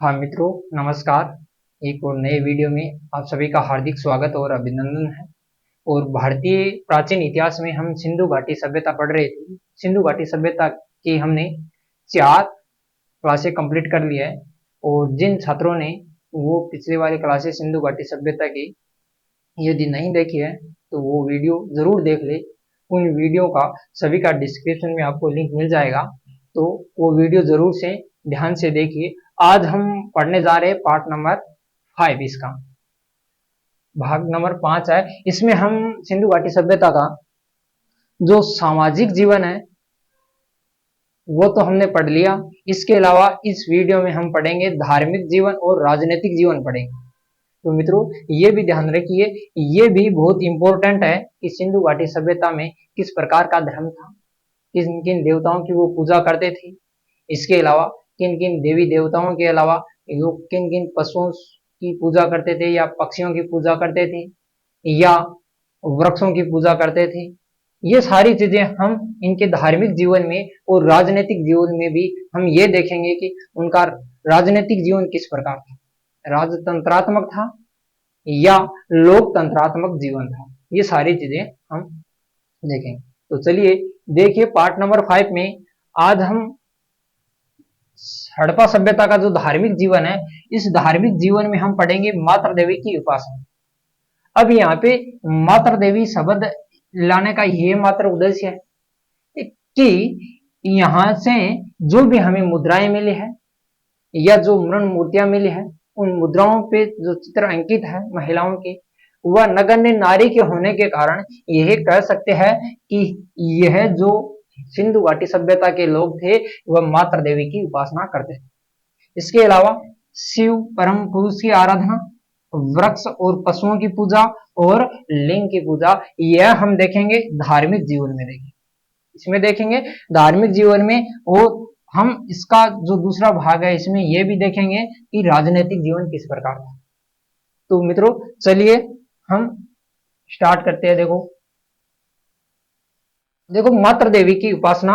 हाँ मित्रों, नमस्कार। एक और नए वीडियो में आप सभी का हार्दिक स्वागत और अभिनंदन है। और भारतीय प्राचीन इतिहास में हम सिंधु घाटी सभ्यता पढ़ रहे थे। सिंधु घाटी सभ्यता की हमने 4 क्लासें कंप्लीट कर लिया है। और जिन छात्रों ने वो पिछले वाली क्लासेस सिंधु घाटी सभ्यता की यदि नहीं देखी है तो वो वीडियो जरूर देख ले। उन वीडियो का सभी का डिस्क्रिप्शन में आपको लिंक मिल जाएगा, तो वो वीडियो जरूर से ध्यान से देखिए। आज हम पढ़ने जा रहे हैं पार्ट नंबर 5। इसका भाग नंबर 5 है। इसमें हम सिंधु घाटी सभ्यता का जो सामाजिक जीवन है वो तो हमने पढ़ लिया। इसके अलावा इस वीडियो में हम पढ़ेंगे धार्मिक जीवन और राजनीतिक जीवन पढ़ेंगे। तो मित्रों, ये भी ध्यान रखिए, ये भी बहुत इंपॉर्टेंट है कि सिंधु घाटी सभ्यता में किस प्रकार का धर्म था, किन किन देवताओं की वो पूजा करते थे, इसके अलावा किन किन देवी देवताओं के अलावा लोग किन किन पशुओं की पूजा करते थे या पक्षियों की पूजा करते थे या वृक्षों की पूजा करते थे। ये सारी चीजें हम इनके धार्मिक जीवन में और राजनीतिक जीवन में भी हम ये देखेंगे कि उनका राजनीतिक जीवन किस प्रकार था, राजतंत्रात्मक था या लोकतंत्रात्मक जीवन था। ये सारी चीजें हम देखेंगे। तो चलिए देखिए, पार्ट नंबर 5 में आज हम हड़प्पा सभ्यता का जो धार्मिक जीवन है, इस धार्मिक जीवन में हम पढ़ेंगे मातृ देवी की उपासना। अब यहाँ पे मातृ देवी शब्द लाने का ये मात्र उद्देश्य है कि यहाँ से जो भी हमें मुद्राएं मिली है या जो मृण मूर्तियां मिली है, उन मुद्राओं पे जो चित्र अंकित है महिलाओं के, वह नगण्य नारी के होने के कारण यह कह सकते हैं कि यह जो सिंधु घाटी सभ्यता के लोग थे वह मातृ देवी की उपासना करते थे। इसके अलावा शिव परम पुरुष की आराधना, वृक्ष और पशुओं की पूजा और लिंग की पूजा, यह हम देखेंगे धार्मिक जीवन में देखेंगे। इसमें देखेंगे धार्मिक जीवन में। और हम इसका जो दूसरा भाग है इसमें यह भी देखेंगे कि राजनीतिक जीवन किस प्रकार था। तो मित्रों चलिए हम स्टार्ट करते हैं। देखो देखो मातृ देवी की उपासना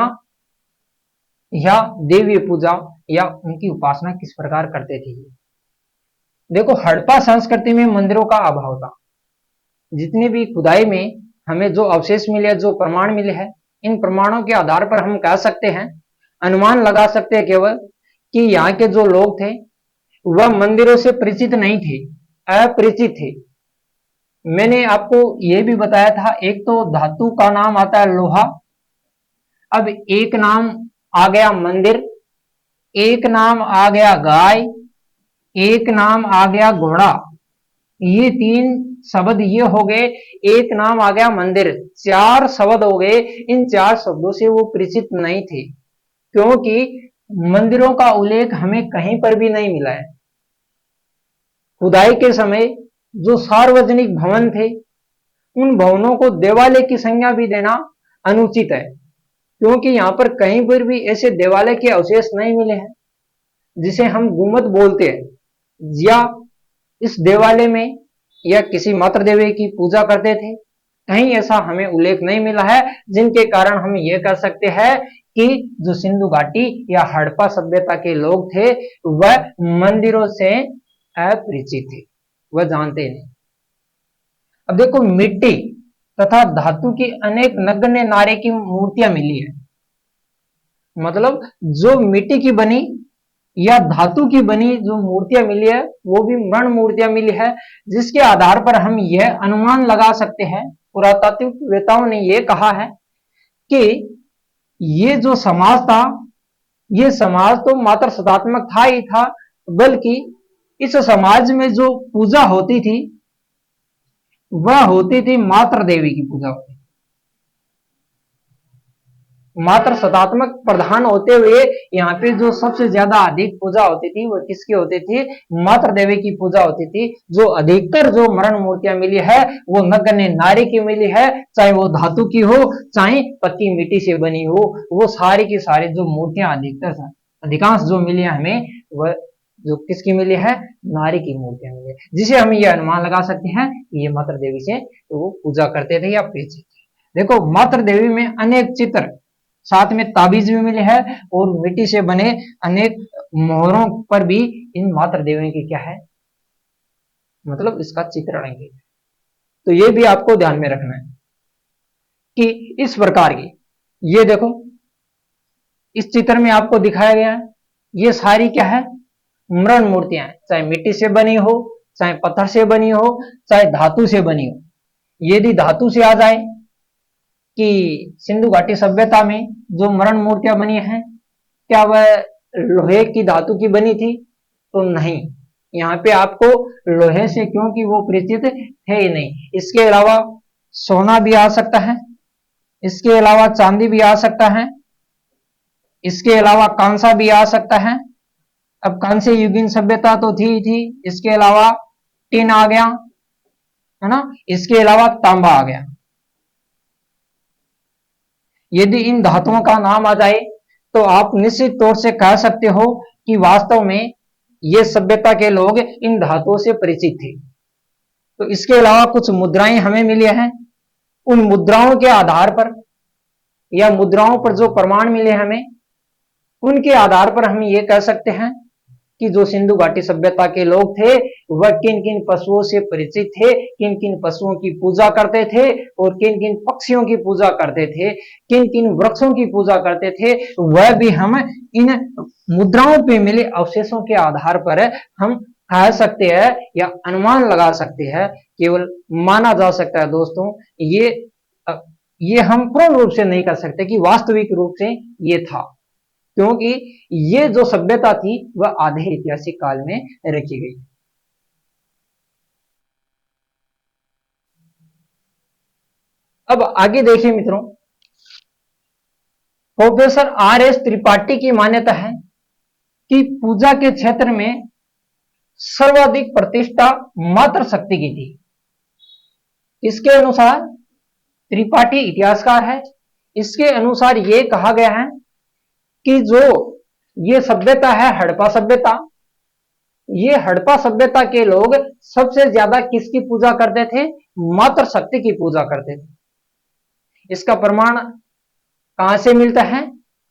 या देवी पूजा या उनकी उपासना किस प्रकार करते थे। देखो, हड़प्पा संस्कृति में मंदिरों का अभाव था। जितनी भी खुदाई में हमें जो अवशेष मिले, जो प्रमाण मिले हैं, इन प्रमाणों के आधार पर हम कह सकते हैं, अनुमान लगा सकते हैं केवल कि यहाँ के जो लोग थे वह मंदिरों से परिचित नहीं थे, अपरिचित थे। मैंने आपको यह भी बताया था, एक तो धातु का नाम आता है लोहा, अब एक नाम आ गया मंदिर, एक नाम आ गया गाय, एक नाम आ गया घोड़ा। ये 3 शब्द ये हो गए, एक नाम आ गया मंदिर, 4 शब्द हो गए। इन 4 शब्दों से वो परिचित नहीं थे, क्योंकि मंदिरों का उल्लेख हमें कहीं पर भी नहीं मिला है। खुदाई के समय जो सार्वजनिक भवन थे, उन भवनों को देवालय की संज्ञा भी देना अनुचित है, क्योंकि यहाँ पर कहीं पर भी ऐसे देवालय के अवशेष नहीं मिले हैं जिसे हम गुम्बद बोलते हैं, या इस देवालय में या किसी मातृ देवी की पूजा करते थे। कहीं ऐसा हमें उल्लेख नहीं मिला है, जिनके कारण हम यह कह सकते हैं कि जो सिंधु घाटी या हड़प्पा सभ्यता के लोग थे वह मंदिरों से अपरिचित थे, वह जानते नहीं। अब देखो, मिट्टी तथा धातु की अनेक नगण्य नारी की मूर्तियां मिली है। मतलब जो मिट्टी की बनी या धातु की बनी जो मूर्तियां मिली है वो भी मृण मूर्तियां मिली है, जिसके आधार पर हम यह अनुमान लगा सकते हैं, पुरातात्विकवेताओं ने यह कहा है कि ये जो समाज था, ये समाज तो मात्र सदात्मक था ही था, बल्कि इस समाज में जो पूजा होती थी वह होती थी मातृ देवी की पूजा होती। मात्र सदात्मक प्रधान होते हुए यहाँ पे जो सबसे ज्यादा अधिक पूजा होती थी वो किसकी होती थी, मातृ देवी की पूजा होती थी। जो अधिकतर जो मरण मूर्तियां मिली है वो नगण्य नारी की मिली है, चाहे वो धातु की हो चाहे पक्की मिट्टी से बनी हो, वो सारी की सारी जो मूर्तियां अधिकतर अधिकांश जो मिली है हमें, वह जो किसकी मिली है, नारी की मूर्तियां मिली है, जिसे हम ये अनुमान लगा सकते हैं कि ये मातृ देवी से तो वो पूजा करते थे या परिचित थे। देखो, मातृ देवी में अनेक चित्र साथ में ताबीज भी मिले हैं और मिट्टी से बने अनेक मोहरों पर भी इन मातृ देवियों की क्या है, मतलब इसका चित्रण है। तो ये भी आपको ध्यान में रखना है कि इस प्रकार की, ये देखो इस चित्र में आपको दिखाया गया है, ये सारी क्या है, मृण मूर्तियां हैं, चाहे मिट्टी से बनी हो, चाहे पत्थर से बनी हो, चाहे धातु से बनी हो। यदि धातु से आ जाए कि सिंधु घाटी सभ्यता में जो मरण मूर्तियां बनी हैं, क्या वह लोहे की धातु की बनी थी? तो नहीं, यहाँ पे आपको लोहे से, क्योंकि वो परिचित थे ही नहीं। इसके अलावा सोना भी आ सकता है, इसके अलावा चांदी भी आ सकता है, इसके अलावा कांसा भी आ सकता है। अब कांस्य युगीन सभ्यता तो थी ही थी, इसके अलावा टिन आ गया, है ना, इसके अलावा तांबा आ गया। यदि इन धातुओं का नाम आ जाए तो आप निश्चित तौर से कह सकते हो कि वास्तव में ये सभ्यता के लोग इन धातुओं से परिचित थे। तो इसके अलावा कुछ मुद्राएं हमें मिली हैं, उन मुद्राओं के आधार पर या मुद्राओं पर जो प्रमाण मिले हमें, उनके आधार पर हम ये कह सकते हैं कि जो सिंधु घाटी सभ्यता के लोग थे वह किन किन पशुओं से परिचित थे, किन किन पशुओं की पूजा करते थे और किन किन पक्षियों की पूजा करते थे, किन किन वृक्षों की पूजा करते थे, वह भी हम इन मुद्राओं पे मिले अवशेषों के आधार पर हम कह सकते हैं या अनुमान लगा सकते हैं, केवल माना जा सकता है दोस्तों। ये ये हम पूर्ण रूप से नहीं कर सकते कि वास्तविक रूप से ये था, क्योंकि ये जो सभ्यता थी वह आधे ऐतिहासिक काल में रखी गई। अब आगे देखिए मित्रों, प्रोफेसर आर एस त्रिपाठी की मान्यता है कि पूजा के क्षेत्र में सर्वाधिक प्रतिष्ठा मातृ शक्ति की थी। इसके अनुसार, त्रिपाठी इतिहासकार है, इसके अनुसार यह कहा गया है कि जो ये सभ्यता है हड़प्पा सभ्यता, ये हड़प्पा सभ्यता के लोग सबसे ज्यादा किसकी पूजा करते थे? मातृ शक्ति की पूजा करते थे। इसका प्रमाण कहां से मिलता है?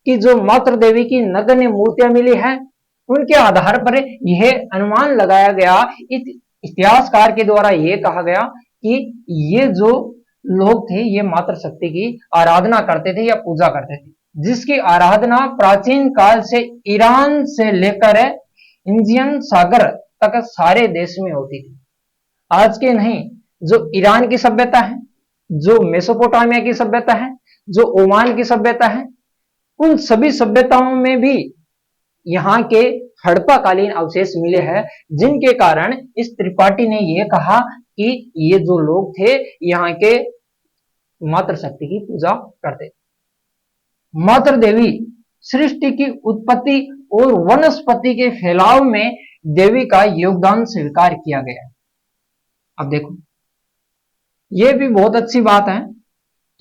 कि जो मातृ देवी की नगण्य मूर्तियां मिली है, उनके आधार पर यह अनुमान लगाया गया, इतिहासकार के द्वारा यह कहा गया कि ये जो लोग थे ये मातृ शक्ति की आराधना करते थे या पूजा करते थे, जिसकी आराधना प्राचीन काल से ईरान से लेकर इंडियन सागर तक सारे देश में होती थी। आज के नहीं, जो ईरान की सभ्यता है, जो मेसोपोटामिया की सभ्यता है, जो ओमान की सभ्यता है, उन सभी सभ्यताओं में भी यहाँ के हड़प्पा कालीन अवशेष मिले हैं, जिनके कारण इस त्रिपाठी ने यह कहा कि ये जो लोग थे यहाँ के मातृ शक्ति की पूजा करते थे। मातृ देवी सृष्टि की उत्पत्ति और वनस्पति के फैलाव में देवी का योगदान स्वीकार किया गया। अब देखो, यह भी बहुत अच्छी बात है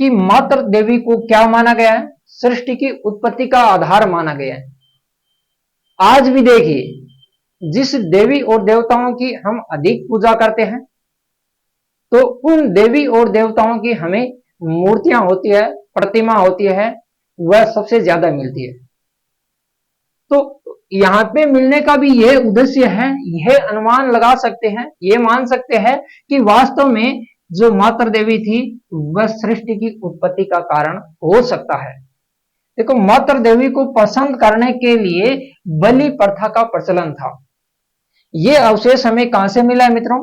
कि मातृ देवी को क्या माना गया है? सृष्टि की उत्पत्ति का आधार माना गया है। आज भी देखिए, जिस देवी और देवताओं की हम अधिक पूजा करते हैं, तो उन देवी और देवताओं की हमें मूर्तियां होती है, प्रतिमा होती है, वह सबसे ज्यादा मिलती है। तो यहां पे मिलने का भी यह उद्देश्य है, यह अनुमान लगा सकते हैं, यह मान सकते हैं कि वास्तव में जो मातृ देवी थी वह सृष्टि की उत्पत्ति का कारण हो सकता है। देखो, मातृ देवी को पसंद करने के लिए बलि प्रथा का प्रचलन था। यह अवशेष हमें कहां से मिला है मित्रों?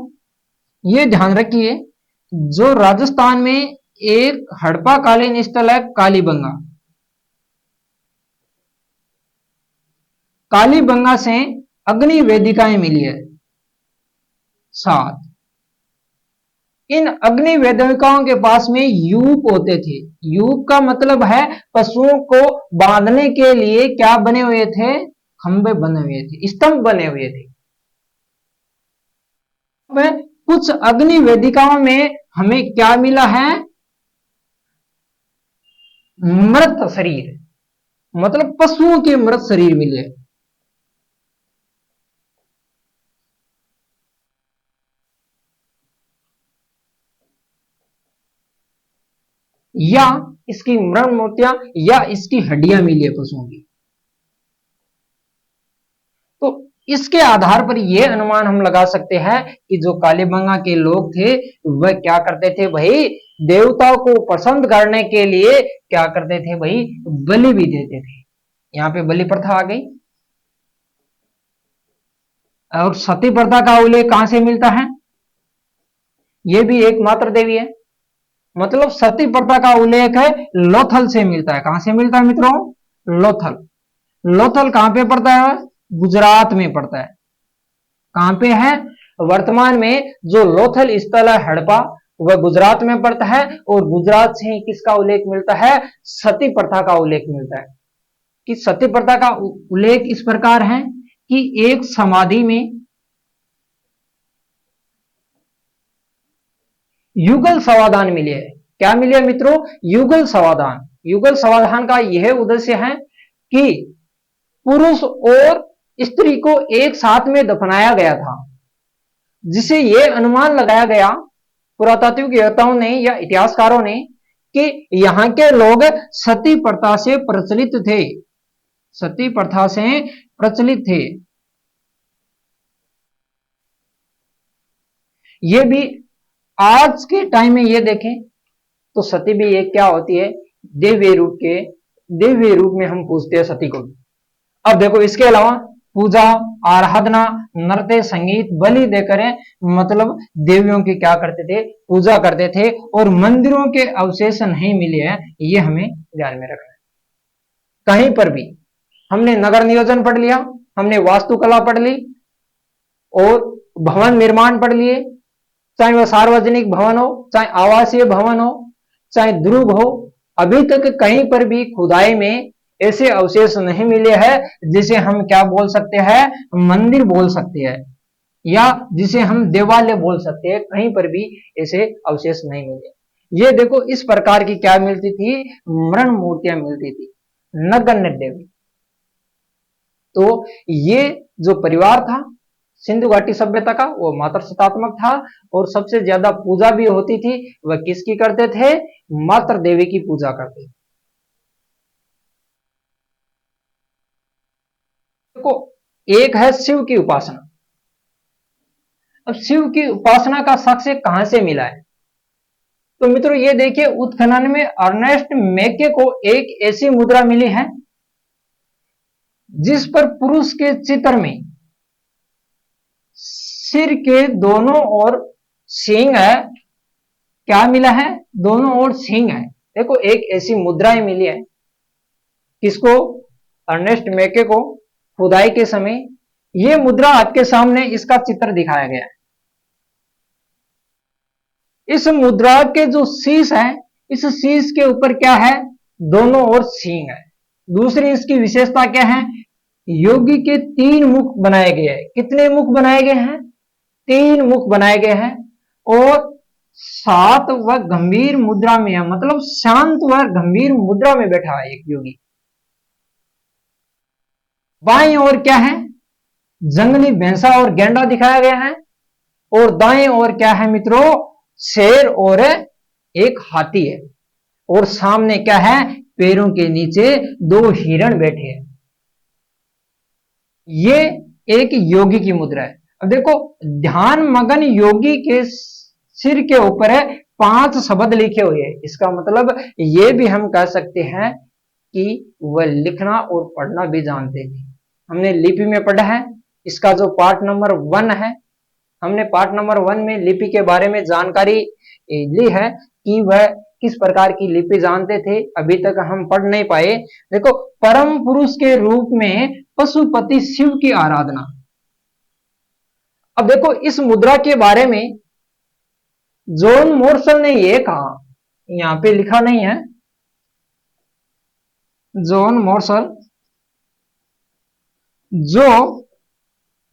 ये ध्यान रखिए, जो राजस्थान में एक हड़प्पा कालीन स्थल है कालीबंगा, कालीबंगा से अग्नि वेदिकाएं मिली है 7। इन अग्नि वेदिकाओं के पास में यूप होते थे। यूप का मतलब है पशुओं को बांधने के लिए क्या बने हुए थे? खंबे बने हुए थे, स्तंभ बने हुए थे। कुछ अग्नि वेदिकाओं में हमें क्या मिला है? मृत शरीर, मतलब पशुओं के मृत शरीर मिले। या इसकी मृण मूर्तियां या इसकी हड्डियां मिली है पशुओं की। तो इसके आधार पर यह अनुमान हम लगा सकते हैं कि जो कालीबंगा के लोग थे वह क्या करते थे भाई, देवताओं को पसंद करने के लिए क्या करते थे भाई, बलि भी देते थे। यहां पे बलि प्रथा आ गई। और सती प्रथा का उल्लेख कहां से मिलता है, यह भी एक मात्र देवी है। मतलब सती प्रथा का उल्लेख है लोथल से मिलता है। कहां से मिलता है मित्रों, लोथल। लोथल कहां पे पड़ता है, गुजरात में पड़ता है। कहां पे है, वर्तमान में जो लोथल स्थल है हड़पा, वह गुजरात में पड़ता है। और गुजरात से ही किसका उल्लेख मिलता है, सती प्रथा का उल्लेख मिलता है। कि सती प्रथा का उल्लेख इस प्रकार है कि एक समाधि में युगल समाधान मिले है। क्या मिले मित्रों, युगल समाधान। युगल समाधान का यह उद्देश्य है कि पुरुष और स्त्री को एक साथ में दफनाया गया था, जिसे यह अनुमान लगाया गया पुरातात्विक ने या इतिहासकारों ने कि यहां के लोग सती प्रथा से प्रचलित थे, सती प्रथा से प्रचलित थे। यह भी आज के टाइम में ये देखें तो सती भी एक क्या होती है, देव्य रूप में हम पूजते हैं सती को। अब देखो इसके अलावा पूजा, आराधना, नृत्य, संगीत, बलि देकर मतलब देवियों की क्या करते थे, पूजा करते थे। और मंदिरों के अवशेष नहीं मिले हैं, ये हमें ध्यान में रखना है। कहीं पर भी हमने नगर नियोजन पढ़ लिया, हमने वास्तुकला पढ़ ली और भवन निर्माण पढ़ लिए, चाहे वह सार्वजनिक भवन हो, चाहे आवासीय भवन हो, चाहे दुर्ग हो, अभी तक कहीं पर भी खुदाई में ऐसे अवशेष नहीं मिले हैं जिसे हम क्या बोल सकते हैं, मंदिर बोल सकते हैं या जिसे हम देवालय बोल सकते हैं। कहीं पर भी ऐसे अवशेष नहीं मिले। ये देखो इस प्रकार की क्या मिलती थी, मृण मूर्तियां मिलती थी, नगण्य देवी। तो ये जो परिवार था सिंधु घाटी सभ्यता का, वो मात्र सतात्मक था और सबसे ज्यादा पूजा भी होती थी। वह किसकी करते थे, मात्र देवी की पूजा करते थे। देखो एक है शिव की उपासना। अब शिव की उपासना का साक्ष्य कहां से मिला है, तो मित्रों ये देखिए उत्खनन में अर्नेस्ट मेके को एक ऐसी मुद्रा मिली है जिस पर पुरुष के चित्र में सिर के दोनों ओर सींग है। क्या मिला है, दोनों ओर सींग है। देखो एक ऐसी मुद्राएं मिली है, किसको, अर्नेस्ट मेके को खुदाई के समय। यह मुद्रा आपके सामने इसका चित्र दिखाया गया है। इस मुद्रा के जो शीश है, इस शीश के ऊपर क्या है, दोनों ओर सींग है। दूसरी इसकी विशेषता क्या है, योगी के 3 मुख बनाए गए हैं। कितने मुख बनाए गए हैं, 3 मुख बनाए गए हैं। और सात वह गंभीर मुद्रा में है, मतलब शांत व गंभीर मुद्रा में बैठा है एक योगी। बाएं ओर क्या है, जंगली भैंसा और गेंडा दिखाया गया है। और दाएं ओर क्या है मित्रों, शेर और एक हाथी है। और सामने क्या है, पैरों के नीचे 2 हिरण बैठे हैं। ये एक योगी की मुद्रा है। अब देखो ध्यान मगन योगी के सिर के ऊपर है 5 शब्द लिखे हुए हैं। इसका मतलब ये भी हम कह सकते हैं कि वह लिखना और पढ़ना भी जानते थे। हमने लिपि में पढ़ा है, इसका जो पार्ट नंबर 1 है, हमने पार्ट नंबर 1 में लिपि के बारे में जानकारी ली है कि वह किस प्रकार की लिपि जानते थे। अभी तक हम पढ़ नहीं पाए। देखो परम पुरुष के रूप में पशुपति शिव की आराधना। अब देखो इस मुद्रा के बारे में जॉन मोर्सल ने यह कहा, यहां पे लिखा नहीं है, जॉन मोर्सल जो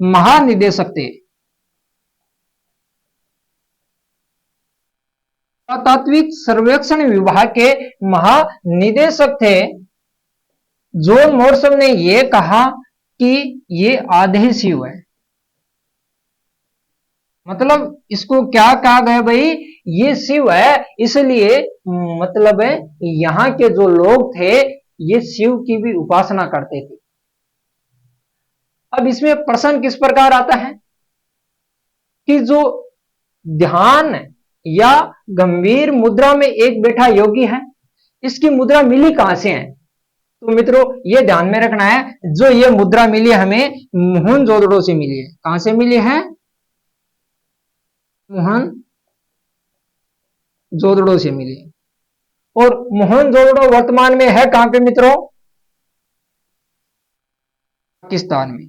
महानिदेशक थे, पुरातात्विक सर्वेक्षण विभाग के महानिदेशक थे, जॉन मोर्सल ने यह कहा कि ये आधे शिव है। मतलब इसको क्या कहा गया भाई, ये शिव है, इसलिए मतलब है यहाँ के जो लोग थे ये शिव की भी उपासना करते थे। अब इसमें प्रश्न किस प्रकार आता है कि जो ध्यान या गंभीर मुद्रा में एक बैठा योगी है, इसकी मुद्रा मिली कहां से है? तो मित्रों ये ध्यान में रखना है, जो ये मुद्रा मिली हमें मोहनजोदड़ो से मिली है। कहां से मिली है? मोहनजोदड़ो से मिली है। और मोहनजोदड़ो वर्तमान में है कहां पे मित्रों? पाकिस्तान में।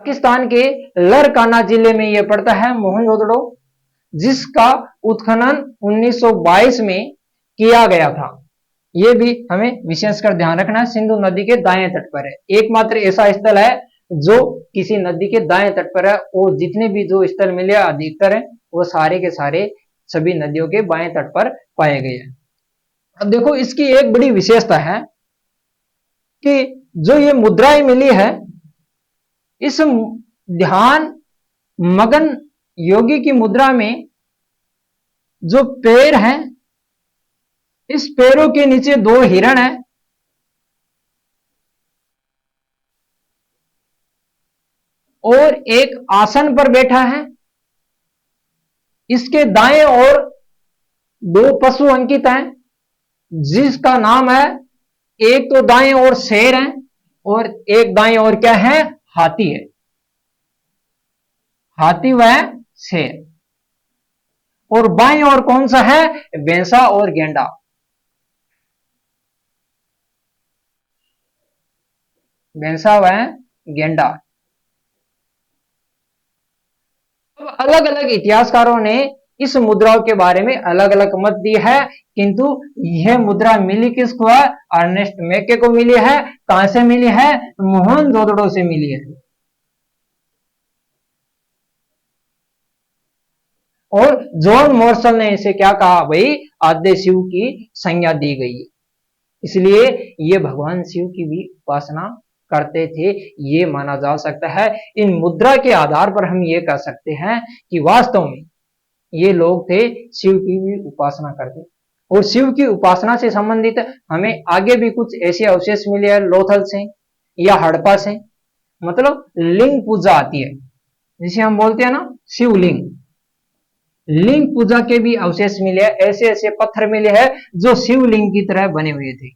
पाकिस्तान के लरकाना जिले में यह पड़ता है मोहनजोदड़ो, जिसका उत्खनन 1922 में किया गया था। यह भी हमें विशेषकर ध्यान रखना है, सिंधु नदी के दाएं तट पर है, एकमात्र ऐसा स्थल है जो किसी नदी के दाएं तट पर है। और जितने भी जो स्थल मिले अधिकतर है वो सारे के सारे सभी नदियों के बाएं तट पर पाए गए हैं। अब देखो इसकी एक बड़ी विशेषता है कि जो ये मुद्राएं मिली है, इस ध्यान मगन योगी की मुद्रा में जो पैर हैं, इस पैरों के नीचे दो हिरण हैं और एक आसन पर बैठा है। इसके दाएं ओर दो पशु अंकित हैं, जिसका नाम है, एक तो दाएं ओर शेर है और एक दाएं ओर क्या है? हाथी है। हाथी व शेर। और बाएं ओर कौन सा है? भैंसा और गेंडा। भैंसा व गेंडा। अलग अलग इतिहासकारों ने इस मुद्राओं के बारे में अलग अलग मत दिए है, किंतु यह मुद्रा मिली किसको है? अर्नेस्ट मैके को मिली है। कहां से मिली है? मोहनजोदड़ो से मिली है। और जॉन मॉर्सल ने इसे क्या कहा भाई? आद्य शिव की संज्ञा दी गई है। इसलिए ये भगवान शिव की भी उपासना करते थे, ये माना जा सकता है। इन मुद्रा के आधार पर हम ये कह सकते हैं कि वास्तव में ये लोग थे शिव की भी उपासना करते। और शिव की उपासना से संबंधित हमें आगे भी कुछ ऐसे अवशेष मिले हैं लोथल से या हड़प्पा से, मतलब लिंग पूजा आती है जिसे हम बोलते हैं ना शिवलिंग। लिंग पूजा के भी अवशेष मिले हैं, ऐसे ऐसे पत्थर मिले हैं जो शिवलिंग की तरह बने हुए थे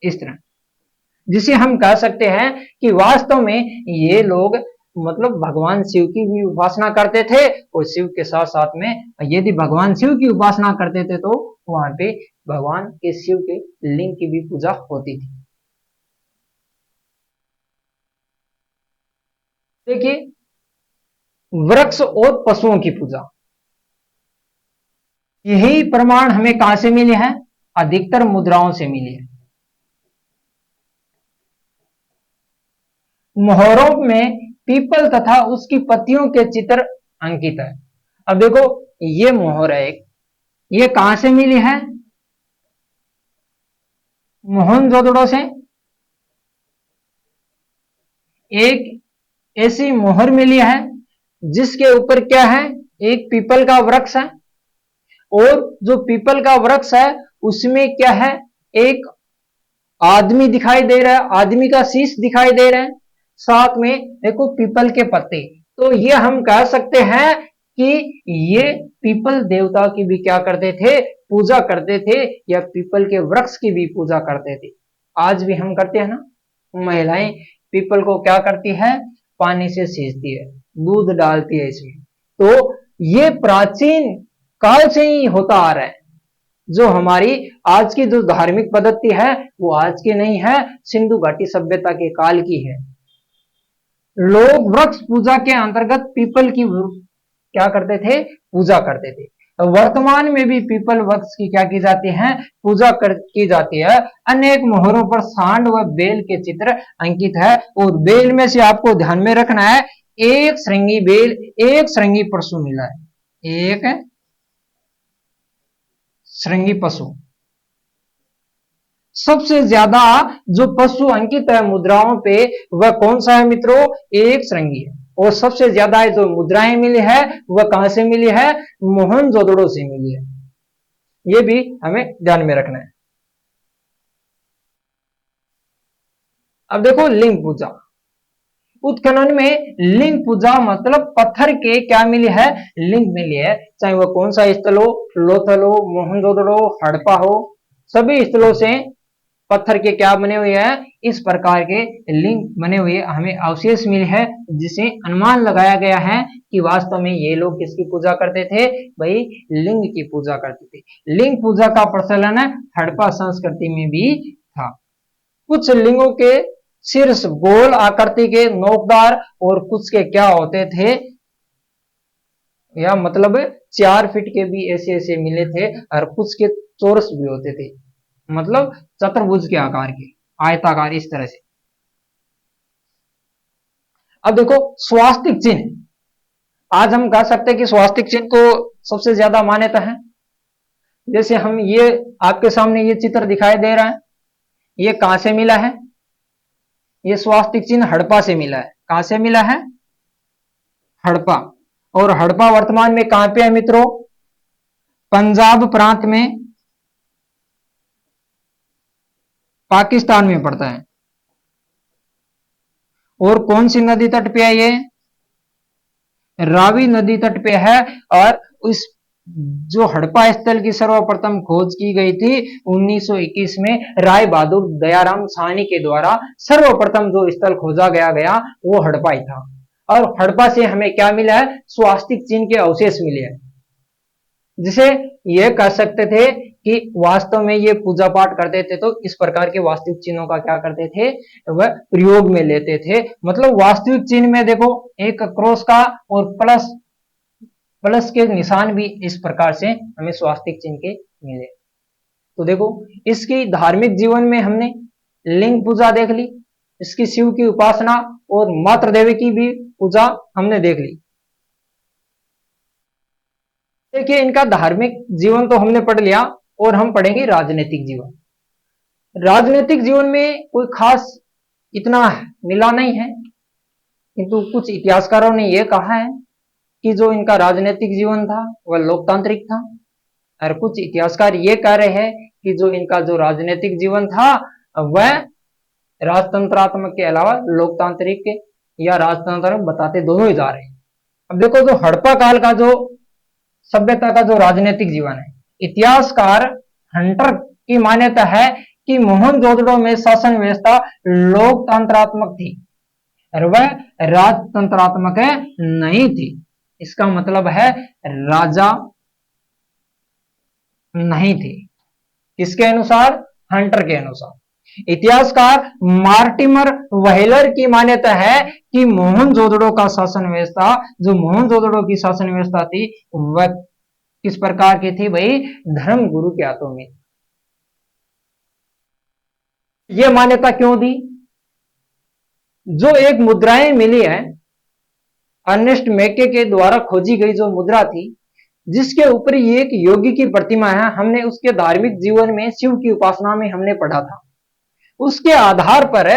इस तरह, जिसे हम कह सकते हैं कि वास्तव में ये लोग मतलब भगवान शिव की भी उपासना करते थे। और शिव के साथ साथ में यदि भगवान शिव की उपासना करते थे तो वहां पे भगवान के शिव के लिंग की भी पूजा होती थी। देखिए वृक्ष और पशुओं की पूजा, यही प्रमाण हमें कहां से मिले हैं? अधिकतर मुद्राओं से मिले हैं। मोहरों में पीपल तथा उसकी पत्तियों के चित्र अंकित है। अब देखो ये मोहर है एक, ये कहां से मिली है? मोहनजोदड़ो से। एक ऐसी मोहर मिली है जिसके ऊपर क्या है? एक पीपल का वृक्ष है। और जो पीपल का वृक्ष है उसमें क्या है? एक आदमी दिखाई दे रहा है, आदमी का शीश दिखाई दे रहा है, साथ में देखो पीपल के पत्ते। तो ये हम कह सकते हैं कि ये पीपल देवता की भी क्या करते थे? पूजा करते थे, या पीपल के वृक्ष की भी पूजा करते थे। आज भी हम करते हैं ना, महिलाएं पीपल को क्या करती है? पानी से सींचती है, दूध डालती है इसमें। तो ये प्राचीन काल से ही होता आ रहा है। जो हमारी आज की जो धार्मिक पद्धति है वो आज की नहीं है, सिंधु घाटी सभ्यता के काल की है। लोग वृक्ष पूजा के अंतर्गत पीपल की क्या करते थे? पूजा करते थे। वर्तमान में भी पीपल वृक्ष की क्या की जाती है? पूजा की जाती है। अनेक मोहरों पर सांड व बेल के चित्र अंकित है। और बेल में से आपको ध्यान में रखना है, एक श्रृंगी बेल, एक श्रृंगी पशु मिला है, एक श्रृंगी पशु। सबसे ज्यादा जो पशु अंकित है मुद्राओं पे वह कौन सा है मित्रों? एक श्रृंगी है। और सबसे ज्यादा जो मुद्राएं मिली है वह कहां से मिली है? मोहनजोदड़ो से मिली है। ये भी हमें ध्यान में रखना है। अब देखो लिंग पूजा। उत्खनन में लिंग पूजा मतलब पत्थर के क्या मिली है? लिंग मिली है। चाहे वह कौन सा स्थल हो, लोथल हो, मोहनजोदड़ो, हड़प्पा हो, सभी स्थलों से पत्थर के क्या बने हुए हैं? इस प्रकार के लिंग बने हुए हमें अवशेष मिले हैं, जिसे अनुमान लगाया गया है कि वास्तव में ये लोग किसकी पूजा करते थे? भाई लिंग की पूजा करते थे। लिंग पूजा का प्रचलन हड़प्पा संस्कृति में भी था। कुछ लिंगों के शीर्ष गोल आकृति के नोकदार और कुछ के क्या होते थे? या मतलब 4 फीट के भी ऐसे ऐसे मिले थे और कुछ के चौरस भी होते थे, मतलब चतुर्भुज के आकार के, आयताकार, इस तरह से। अब देखो स्वास्तिक चिन्ह। आज हम कह सकते हैं कि स्वास्तिक चिन्ह को सबसे ज्यादा मान्यता है। जैसे हम ये आपके सामने ये चित्र दिखाई दे रहा है, ये कहां से मिला है? ये स्वास्तिक चिन्ह हड़प्पा से मिला है। कहां से मिला है? हड़प्पा। और हड़प्पा वर्तमान में कहां पे है मित्रों? पंजाब प्रांत में, पाकिस्तान में पड़ता है। और कौन सी नदी तट पे है ये? रावी नदी तट पे है। और इस जो हड़प्पा स्थल की सर्वप्रथम खोज की गई थी 1921 में राय बहादुर दयाराम साहनी के द्वारा सर्वप्रथम जो स्थल खोजा गया वो हड़प्पा ही था। और हड़प्पा से हमें क्या मिला है? स्वास्तिक चिन्ह के अवशेष मिले हैं, जिसे यह कह सकते थे कि वास्तव में ये पूजा पाठ करते थे तो इस प्रकार के वास्तविक चिन्हों का क्या करते थे? वह प्रयोग में लेते थे। मतलब वास्तविक चिन्ह में देखो एक क्रॉस का और प्लस प्लस के निशान भी इस प्रकार से हमें स्वास्तिक चिन्ह के मिले। तो देखो इसकी धार्मिक जीवन में हमने लिंग पूजा देख ली, इसकी शिव की उपासना और मातृ देवी की भी पूजा हमने देख ली। देखिए इनका धार्मिक जीवन तो हमने पढ़ लिया, और हम पढ़ेंगे राजनीतिक जीवन। राजनीतिक जीवन में कोई खास इतना मिला नहीं है, किंतु कुछ इतिहासकारों ने यह कहा है कि जो इनका राजनीतिक जीवन था वह लोकतांत्रिक था। और कुछ इतिहासकार ये कह रहे हैं कि जो इनका जो राजनीतिक जीवन था वह राजतंत्रात्मक के अलावा लोकतांत्रिक या राजतंत्र बताते दोनों ही जा रहे हैं। अब देखो जो हड़प्पा काल का जो सभ्यता का जो राजनीतिक जीवन है, इतिहासकार हंटर की मान्यता है कि मोहनजोदड़ो में शासन व्यवस्था लोकतंत्रात्मक थी और वह राजतंत्रात्मक नहीं थी। इसका मतलब है राजा नहीं थे। किसके अनुसार? हंटर के अनुसार। इतिहासकार मार्टिमर व्हीलर की मान्यता है कि मोहनजोदड़ो का शासन व्यवस्था, जो मोहनजोदड़ो की शासन व्यवस्था थी वह किस प्रकार की थी? भाई धर्म गुरु के हाथों में। यह मान्यता क्यों दी? जो एक मुद्राएं मिली है अर्नेस्ट मैके के द्वारा खोजी गई जो मुद्रा थी, जिसके ऊपर एक योगी की प्रतिमा है, हमने उसके धार्मिक जीवन में शिव की उपासना में हमने पढ़ा था। उसके आधार पर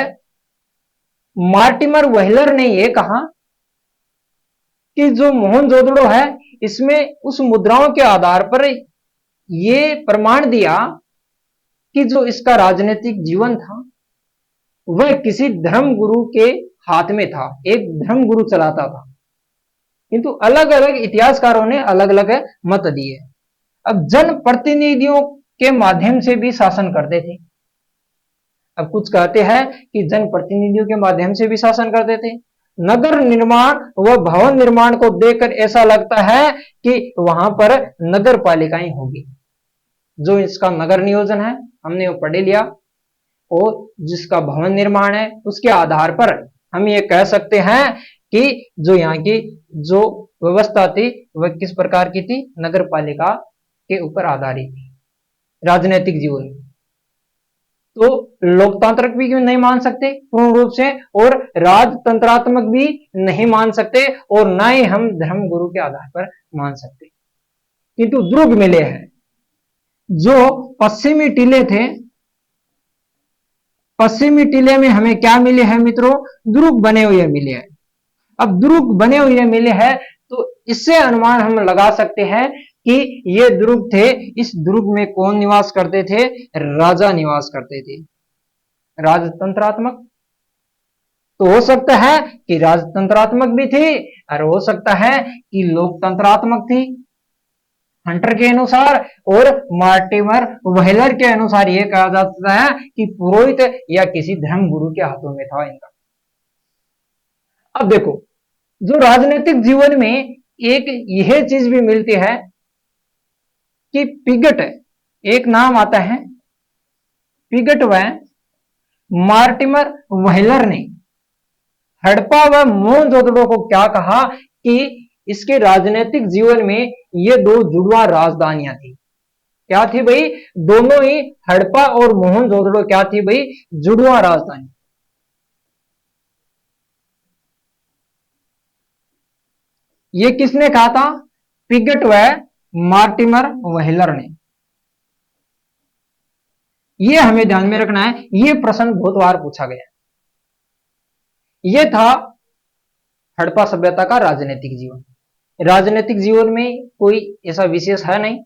मार्टिमर व्हीलर ने यह कहा कि जो मोहनजोदड़ो है इसमें उस मुद्राओं के आधार पर यह प्रमाण दिया कि जो इसका राजनीतिक जीवन था वह किसी धर्म गुरु के हाथ में था, एक धर्म गुरु चलाता था। किंतु अलग अलग इतिहासकारों ने अलग अलग मत दिए। अब जनप्रतिनिधियों के माध्यम से भी शासन करते थे। अब कुछ कहते हैं कि जनप्रतिनिधियों के माध्यम से भी शासन करते थे। नगर निर्माण व भवन निर्माण को देखकर ऐसा लगता है कि वहां पर नगर पालिकाएं होगी। जो इसका नगर नियोजन है हमने वो पढ़ लिया, और जिसका भवन निर्माण है उसके आधार पर हम ये कह सकते हैं कि जो यहाँ की जो व्यवस्था थी वह किस प्रकार की थी? नगर पालिका के ऊपर आधारित थी। राजनीतिक जीवन में तो लोकतांत्रिक भी क्यों नहीं मान सकते पूर्ण रूप से, और राजतंत्रात्मक भी नहीं मान सकते, और ना ही हम धर्म गुरु के आधार पर मान सकते। किंतु ध्रुव मिले हैं जो पश्चिमी टीले थे पश्चिमी टीले में हमें क्या मिले हैं मित्रों? द्रुक बने हुए मिले हैं। अब द्रुक बने हुए मिले हैं तो इससे अनुमान हम लगा सकते हैं कि ये दुर्ग थे। इस दुर्ग में कौन निवास करते थे? राजा निवास करते थे। राजतंत्रात्मक तो हो सकता है कि राजतंत्रात्मक भी थी और हो सकता है कि लोकतंत्रात्मक थी। हंटर के अनुसार और मार्टिमर व्हीलर के अनुसार यह कहा जाता है कि पुरोहित या किसी धर्म गुरु के हाथों में था इनका। अब देखो, जो राजनीतिक जीवन में एक यह चीज भी मिलती है कि पिगट, एक नाम आता है पिगट व मार्टिमर व्हीलर ने हड़प्पा व मोहनजोदड़ो को क्या कहा कि इसके राजनीतिक जीवन में ये दो जुड़वा राजधानियां थी। क्या थी भाई? दोनों ही हड़प्पा और मोहनजोदड़ो क्या थी भाई? जुड़वा राजधानी। ये किसने कहा था? पिगट व मार्टिमर व्हीलर ने। ये हमें ध्यान में रखना है, ये प्रश्न बहुत बार पूछा गया। ये था हड़प्पा सभ्यता का राजनीतिक जीवन। राजनीतिक जीवन में कोई ऐसा विशेष है नहीं।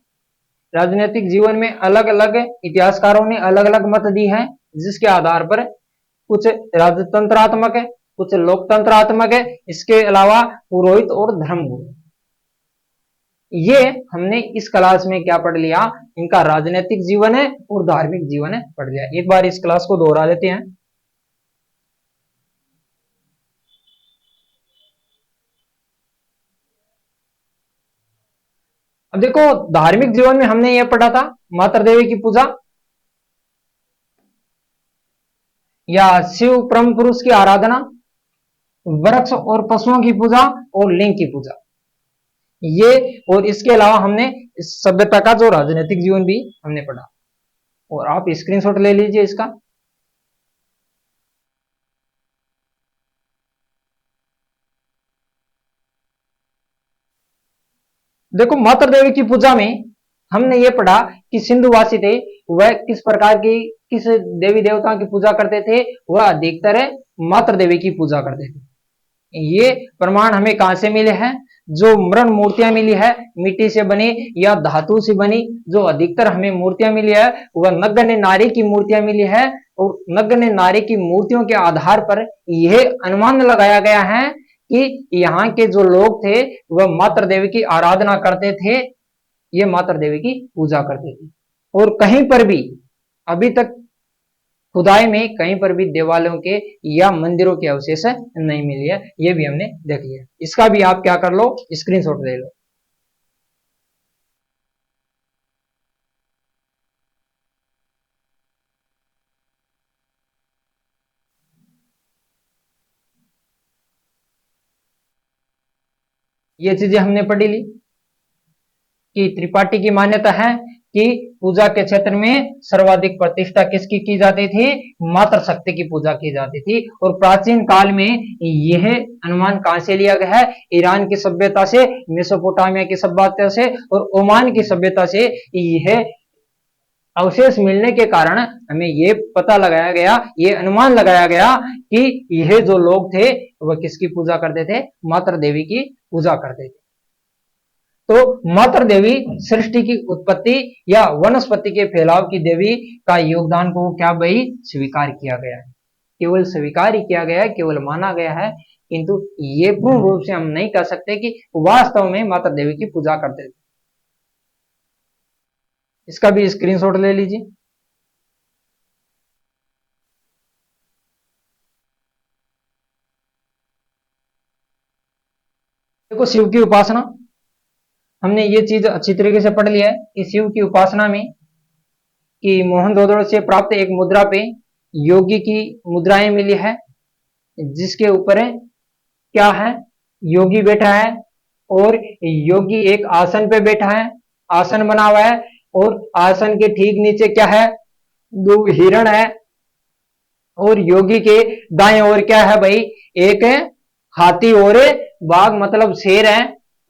राजनीतिक जीवन में अलग अलग इतिहासकारों ने अलग अलग मत दी है, जिसके आधार पर कुछ राजतंत्रात्मक है, कुछ लोकतंत्रात्मक है, इसके अलावा पुरोहित और धर्मगुरु। ये हमने इस क्लास में क्या पढ़ लिया? इनका राजनीतिक जीवन है और धार्मिक जीवन है पढ़ लिया। एक बार इस क्लास को दोहरा लेते हैं। अब देखो, धार्मिक जीवन में हमने यह पढ़ा था मातृ देवी की पूजा या शिव परम पुरुष की आराधना, वृक्ष और पशुओं की पूजा और लिंग की पूजा। ये और इसके अलावा हमने इस सभ्यता का जो राजनीतिक जीवन भी हमने पढ़ा। और आप स्क्रीनशॉट ले लीजिए इसका। देखो, मातृ देवी की पूजा में हमने ये पढ़ा कि सिंधुवासी थे वह किस प्रकार की, किस देवी देवताओं की पूजा करते थे? वह अधिकतर मातृ देवी की पूजा करते थे। ये प्रमाण हमें कहां से मिले हैं? जो मृण मूर्तियां मिली है मिट्टी से बनी या धातु से बनी, जो अधिकतर हमें मूर्तियां मिली है वह नग्न नारी की मूर्तियां मिली है। और नग्न नारी की मूर्तियों के आधार पर यह अनुमान लगाया गया है कि यहाँ के जो लोग थे वह मातृ देवी की आराधना करते थे, ये मातृ देवी की पूजा करते थे। और कहीं पर भी अभी तक खुदाई में कहीं पर भी देवालयों के या मंदिरों के अवशेष नहीं मिली है, ये भी हमने देख लिया। इसका भी आप क्या कर लो? स्क्रीनशॉट ले लो। ये चीजें हमने पढ़ी ली कि त्रिपाठी की मान्यता है कि पूजा के क्षेत्र में सर्वाधिक प्रतिष्ठा किसकी की जाती थी? मातृ शक्ति की पूजा की जाती थी। और प्राचीन काल में यह अनुमान कहां से लिया गया है? ईरान की सभ्यता से, मेसोपोटामिया की सभ्यता से और ओमान की सभ्यता से यह अवशेष मिलने के कारण हमें यह पता लगाया गया, यह अनुमान लगाया गया कि यह जो लोग थे वह किसकी पूजा करते थे? मातृ देवी की पूजा करते थे। तो मातृ देवी सृष्टि की उत्पत्ति या वनस्पति के फैलाव की देवी का योगदान को क्या भाई स्वीकार किया गया है? केवल स्वीकार ही किया गया है, केवल माना गया है, किंतु ये पूर्ण रूप से हम नहीं कह सकते कि वास्तव में मातृ देवी की पूजा करते थे। इसका भी स्क्रीनशॉट ले लीजिए। देखो, शिव की उपासना हमने ये चीज अच्छी तरीके से पढ़ लिया है कि शिव की उपासना में कि मोहनजोदड़ो से प्राप्त एक मुद्रा पे योगी की मुद्राएं मिली है, जिसके ऊपर क्या है? योगी बैठा है और योगी एक आसन पे बैठा है, आसन बना हुआ है और आसन के ठीक नीचे क्या है? दो हिरण है। और योगी के दाएं ओर क्या है भाई? एक हाथी और बाघ मतलब शेर है।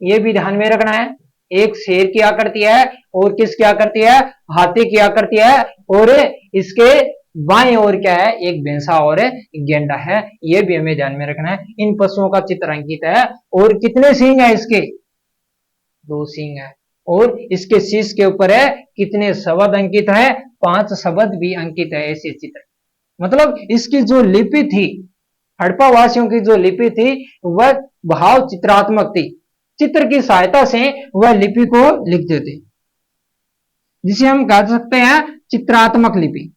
ये भी ध्यान में रखना है। एक शेर की आकृति है और किसकी आकृति है? हाथी की आकृति है। और इसके बाएं ओर क्या है, एक भैंसा और गेंडा है, ये भी हमें ध्यान में रखना है। इन पशुओं का चित्र अंकित है और कितने सींग है इसके, 2 सींग है। और इसके शीश के ऊपर है कितने शब्द अंकित है, 5 शब्द भी अंकित है। ऐसे चित्र, मतलब इसकी जो लिपि थी, हड़प्पा वासियों की जो लिपि थी वह भाव चित्रात्मक थी। चित्र की सहायता से वह लिपि को लिखते थे, जिसे हम कह सकते हैं चित्रात्मक लिपि।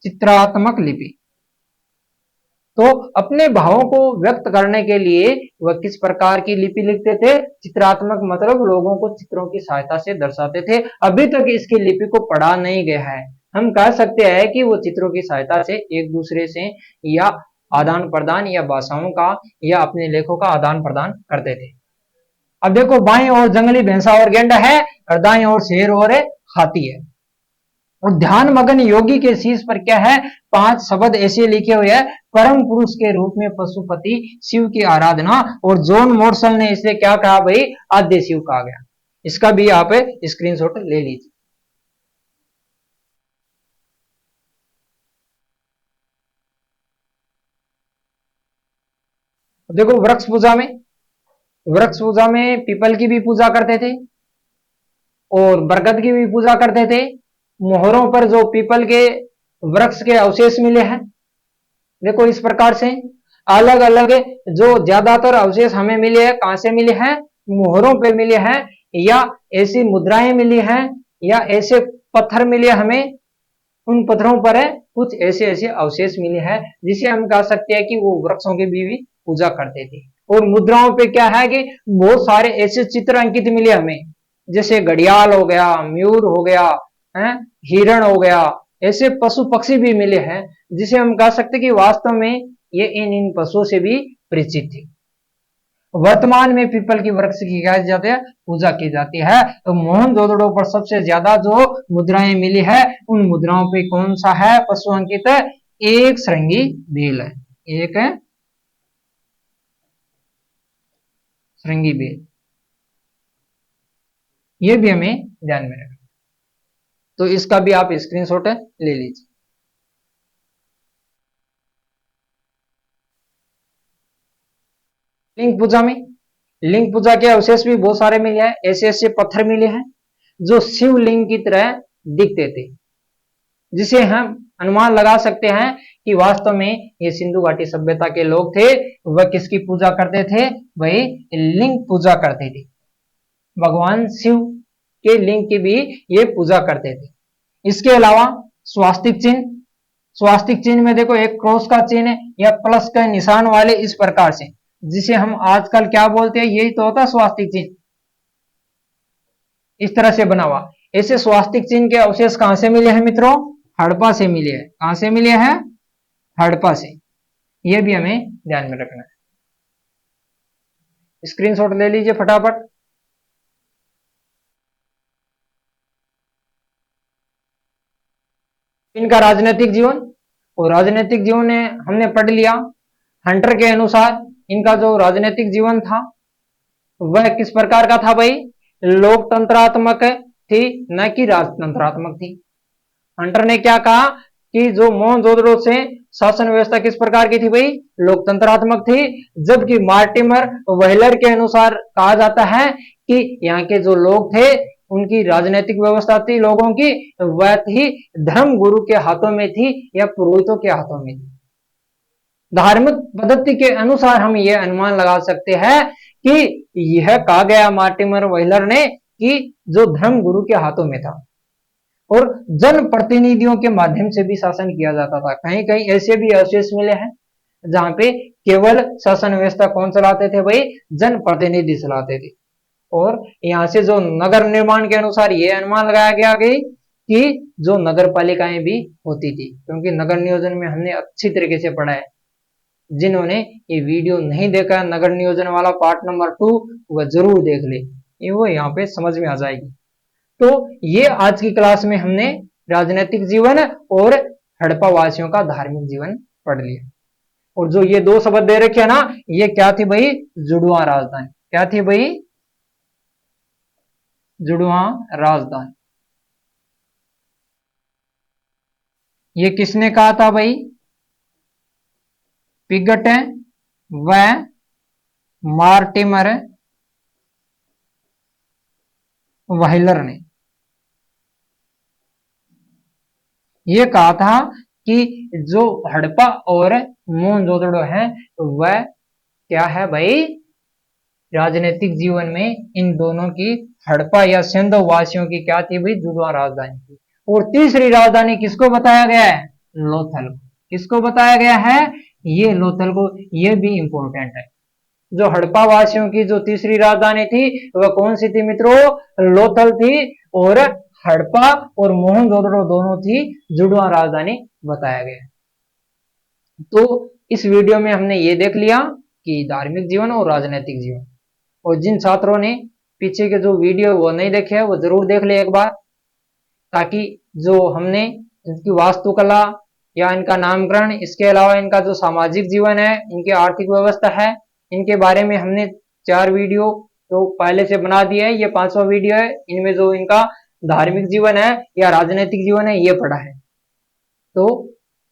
चित्रात्मक लिपि। तो अपने भावों को व्यक्त करने के लिए वह किस प्रकार की लिपि लिखते थे, चित्रात्मक, मतलब लोगों को चित्रों की सहायता से दर्शाते थे। अभी तक इसकी लिपि को पढ़ा नहीं गया है, हम कह सकते हैं कि वो चित्रों की सहायता से एक दूसरे से या आदान प्रदान या भाषाओं का या अपने लेखों का आदान प्रदान करते थे। अब देखो, बाएं ओर जंगली भैंसा और गेंडा है और दाएं ओर शेर और हाथी है। और ध्यान मगन योगी के शीश पर क्या है, 5 शब्द ऐसे लिखे हुए हैं, परम पुरुष के रूप में पशुपति शिव की आराधना। और जॉन मोर्सल ने इसे क्या कहा भाई, आद्य शिव कहा गया। इसका भी आप स्क्रीनशॉट ले लीजिए। देखो, वृक्ष पूजा में पीपल की भी पूजा करते थे और बरगद की भी पूजा करते थे। मोहरों पर जो पीपल के वृक्ष के अवशेष मिले हैं, देखो इस प्रकार से अलग अलग जो ज्यादातर अवशेष हमें मिले हैं, कहां से मिले हैं, मोहरों पे मिले हैं, या ऐसी मुद्राएं मिली हैं, या ऐसे पत्थर मिले हमें, उन पत्थरों पर है कुछ ऐसे ऐसे अवशेष मिले हैं, जिसे हम कह सकते हैं कि वो वृक्षों की भी पूजा करते थे। और मुद्राओं पे क्या है कि बहुत सारे ऐसे चित्र अंकित मिले हमें, जैसे घड़ियाल हो गया, मयूर हो गया, है हिरण हो गया, ऐसे पशु पक्षी भी मिले हैं, जिसे हम कह सकते हैं कि वास्तव में ये इन पशुओं से भी परिचित थे। वर्तमान में पीपल की वृक्ष की क्या जाती है, पूजा की जाती है। तो मोहनजोदड़ो पर सबसे ज्यादा जो मुद्राएं मिली है, उन मुद्राओं पे कौन सा है पशु अंकित है, एक श्रृंगी बेल है, एक है श्रृंगी बेल। ये भी हमें ध्यान में रखना, तो इसका भी आप स्क्रीनशॉट ले लीजिए। लिंग पूजा के अवशेष भी बहुत सारे मिले हैं, ऐसे ऐसे पत्थर मिले हैं जो शिवलिंग की तरह दिखते थे, जिसे हम अनुमान लगा सकते हैं कि वास्तव में ये सिंधु घाटी सभ्यता के लोग थे। वह किसकी पूजा करते थे, वही लिंग पूजा करते थे, भगवान शिव के लिंग की भी ये पूजा करते थे। इसके अलावा स्वास्तिक चिन्ह में देखो एक क्रॉस का चिन्ह या प्लस का निशान वाले इस प्रकार से, जिसे हम आजकल क्या बोलते हैं, यही तो होता है स्वास्तिक चिन्ह, इस तरह से बना हुआ। ऐसे स्वास्तिक चिन्ह के अवशेष कहां से मिले हैं मित्रों, हड़प्पा से मिले हैं। कहां से मिले हैं, हड़प्पा से। यह भी हमें ध्यान में रखना है, स्क्रीनशॉट ले लीजिए फटाफट। इनका राजनीतिक जीवन, और राजनीतिक जीवन हमने पढ़ लिया। हंटर के अनुसार इनका जो राजनीतिक जीवन था वह किस प्रकार का था भाई, लोकतंत्रात्मक थी, न कि राजतंत्रात्मक थी। हंटर ने क्या कहा कि जो मोहनजोदड़ो से शासन व्यवस्था किस प्रकार की थी भाई, लोकतंत्रात्मक थी। जबकि मार्टिमर वेहलर के अनुसार कहा जाता है कि यहाँ के जो लोग थे उनकी राजनीतिक व्यवस्था थी लोगों की, वह थी धर्म गुरु के हाथों में थी या पुरोहितों के हाथों में थी। धार्मिक पद्धति के अनुसार हम यह अनुमान लगा सकते हैं कि यह कहा गया मार्टिमर वेहलर ने कि जो धर्म गुरु के हाथों में था, और जन प्रतिनिधियों के माध्यम से भी शासन किया जाता था। कहीं कहीं ऐसे भी अवशेष मिले हैं जहां पे केवल शासन व्यवस्था कौन चलाते थे भाई, जन प्रतिनिधि चलाते थे। और यहां से जो नगर निर्माण के अनुसार यह अनुमान लगाया गया कि जो नगर पालिकाएं भी होती थी, क्योंकि नगर नियोजन में हमने अच्छी तरीके से पढ़ा है। जिन्होंने ये वीडियो नहीं देखा नगर नियोजन वाला पार्ट नंबर 2, वह जरूर देख ले, ये वो यहाँ पे समझ में आ जाएगी। तो ये आज की क्लास में हमने राजनीतिक जीवन और हड़प्पा वासियों का धार्मिक जीवन पढ़ लिया। और जो ये 2 शब्द दे रखे है ना, ये क्या थी भाई, जुड़वा राजधानी। क्या थी भाई, जुड़वा राजधानी। ये किसने कहा था भाई? पिगट व मार्टिमर वाइलर ने ये कहा था कि जो हड़प्पा और मोहनजोदड़ो है वह क्या है भाई, राजनीतिक जीवन में इन दोनों की, हड़प्पा या सिंध वासियों की क्या थी भाई, जुड़वा राजधानी थी। और तीसरी राजधानी किसको बताया गया है? लोथल। किसको बताया गया है? ये लोथल को। ये भी इंपॉर्टेंट है। जो हड़प्पा वासियों की जो तीसरी राजधानी थी वह कौन सी थी मित्रों? लोथल थी। और हड़प्पा और मोहनजोदड़ो दोनों थी जुड़वा राजधानी बताया गया। तो इस वीडियो में हमने ये देख लिया कि धार्मिक जीवन और राजनीतिक जीवन। और जिन छात्रों ने पीछे के जो वीडियो वो नहीं देखे हैं वो जरूर देख ले एक बार, ताकि जो हमने इनकी वास्तुकला या इनका नामकरण, इसके अलावा इनका जो सामाजिक जीवन है, इनकी आर्थिक व्यवस्था है, इनके बारे में हमने 4 वीडियो तो पहले से बना दिया है। ये 5वां वीडियो है। इनमें जो इनका धार्मिक जीवन है या राजनीतिक जीवन है ये पढ़ा है। तो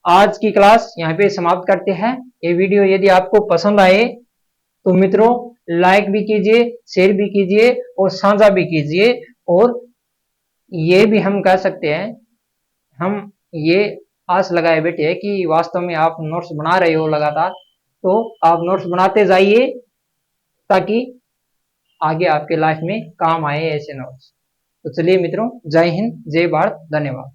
आज की क्लास यहाँ पे समाप्त करते हैं। ये वीडियो यदि आपको पसंद आए तो मित्रों लाइक भी कीजिए, शेयर भी कीजिए और साझा भी कीजिए। और ये भी हम कह सकते हैं, हम ये आस लगाए बैठे हैं कि वास्तव में आप नोट्स बना रहे हो लगातार, तो आप नोट्स बनाते जाइए ताकि आगे आपके लाइफ में काम आए ऐसे नोट्स। तो चलिए मित्रों, जय हिंद, जय भारत, धन्यवाद।